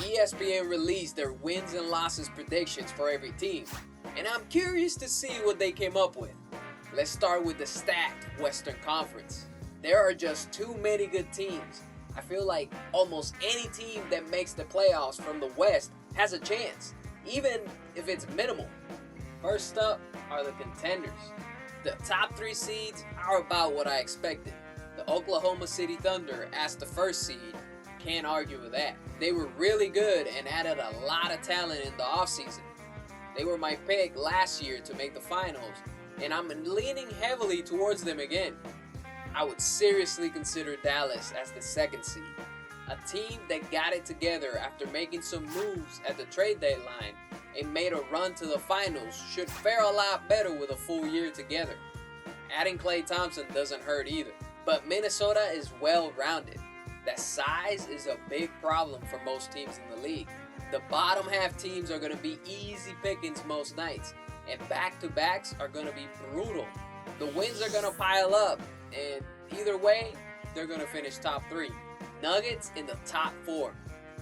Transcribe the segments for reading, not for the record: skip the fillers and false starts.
ESPN released their wins and losses predictions for every team, and I'm curious to see what they came up with. Let's start with the stacked Western Conference. There are just too many good teams. I feel like almost any team that makes the playoffs from the West has a chance, even if it's minimal. First up are the Contenders. The top 3 seeds are about what I expected. The Oklahoma City Thunder as the first seed, can't argue with that. They were really good and added a lot of talent in the offseason. They were my pick last year to make the finals, and I'm leaning heavily towards them again. I would seriously consider Dallas as the second seed. A team that got it together after making some moves at the trade deadline and made a run to the finals should fare a lot better with a full year together. Adding Klay Thompson doesn't hurt either. But Minnesota is well-rounded. That size is a big problem for most teams in the league. The bottom half teams are going to be easy pickings most nights, and back-to-backs are going to be brutal. The wins are going to pile up, and either way, they're going to finish top 3. Nuggets in the top 4.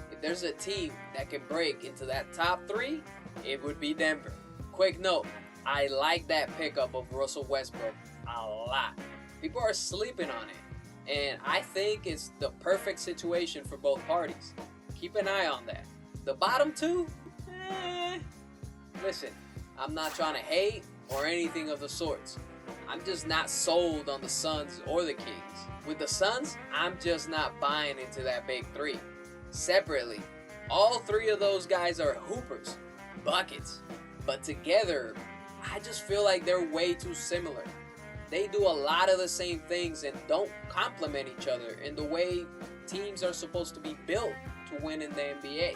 If there's a team that can break into that top 3, it would be Denver. Quick note, I like that pickup of Russell Westbrook a lot. People are sleeping on it, and I think it's the perfect situation for both parties. Keep an eye on that. The bottom 2? Listen, I'm not trying to hate or anything of the sorts. I'm just not sold on the Suns or the Kings. With the Suns, I'm just not buying into that big 3. Separately, all 3 of those guys are hoopers, buckets, but together, I just feel like they're way too similar. They do a lot of the same things and don't complement each other in the way teams are supposed to be built to win in the NBA.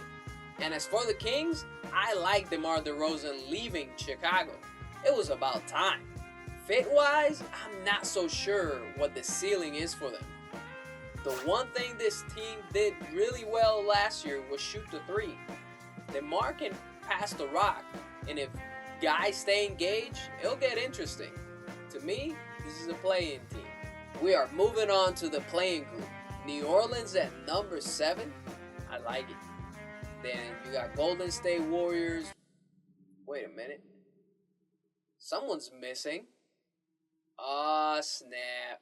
And as for the Kings, I like DeMar DeRozan leaving Chicago. It was about time. Fit-wise, I'm not so sure what the ceiling is for them. The one thing this team did really well last year was shoot the 3. DeMar can pass the rock, and if guys stay engaged, it'll get interesting. To me, this is a play-in team. We are moving on to the play-in group. New Orleans at number 7. I like it. Then you got Golden State Warriors. Wait a minute. Someone's missing. Aw, snap.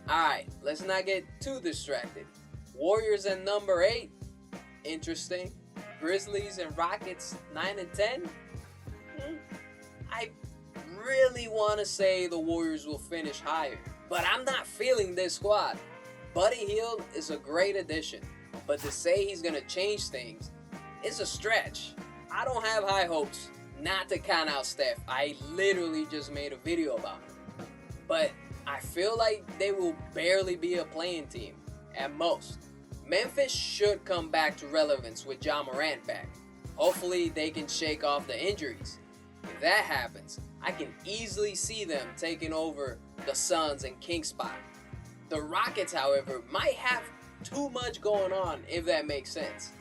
Alright, let's not get too distracted. Warriors at number 8. Interesting. Grizzlies and Rockets 9 and 10. I really want to say the Warriors will finish higher, but I'm not feeling this squad. Buddy Hield is a great addition, but to say he's going to change things is a stretch. I don't have high hopes. Not to count out Steph. I literally just made a video about him. But I feel like they will barely be a playing team, at most. Memphis should come back to relevance with Ja Morant back. Hopefully they can shake off the injuries. If that happens, I can easily see them taking over the Suns and Kings spot. The Rockets, however, might have too much going on, if that makes sense.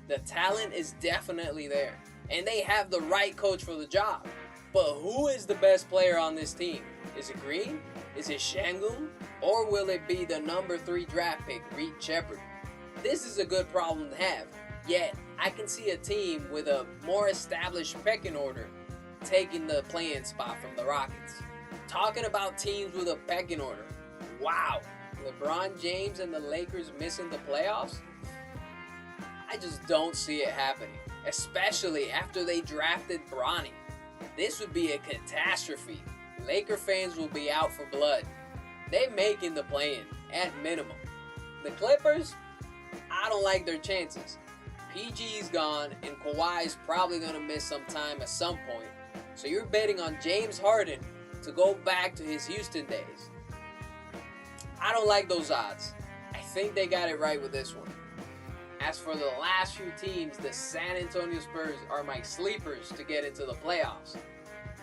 The talent is definitely there, and they have the right coach for the job. But who is the best player on this team? Is it Green? Is it Şengün? Or will it be the number 3 draft pick, Reed Shepherd? This is a good problem to have, yet I can see a team with a more established pecking order taking the play-in spot from the Rockets. Talking about teams with a pecking order, wow, LeBron James and the Lakers missing the playoffs? I just don't see it happening, especially after they drafted Bronny. This would be a catastrophe. Laker fans will be out for blood. They making the play-in, at minimum. The Clippers, I don't like their chances. PG's gone, and Kawhi's probably going to miss some time at some point. So you're betting on James Harden to go back to his Houston days. I don't like those odds. I think they got it right with this one. As for the last few teams, the San Antonio Spurs are my sleepers to get into the playoffs.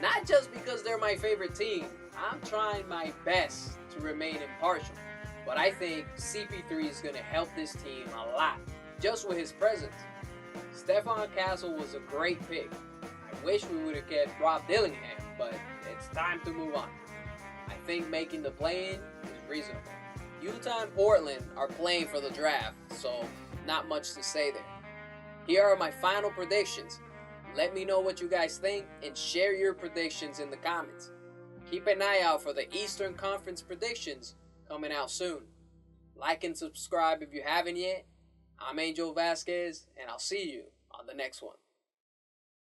Not just because they're my favorite team. I'm trying my best to remain impartial. But I think CP3 is going to help this team a lot, just with his presence. Stephon Castle was a great pick. I wish we would have kept Rob Dillingham, but it's time to move on. I think making the play-in is reasonable. Utah and Portland are playing for the draft, so not much to say there. Here are my final predictions. Let me know what you guys think and share your predictions in the comments. Keep an eye out for the Eastern Conference predictions coming out soon. Like and subscribe if you haven't yet. I'm Angel Vasquez, and I'll see you on the next one.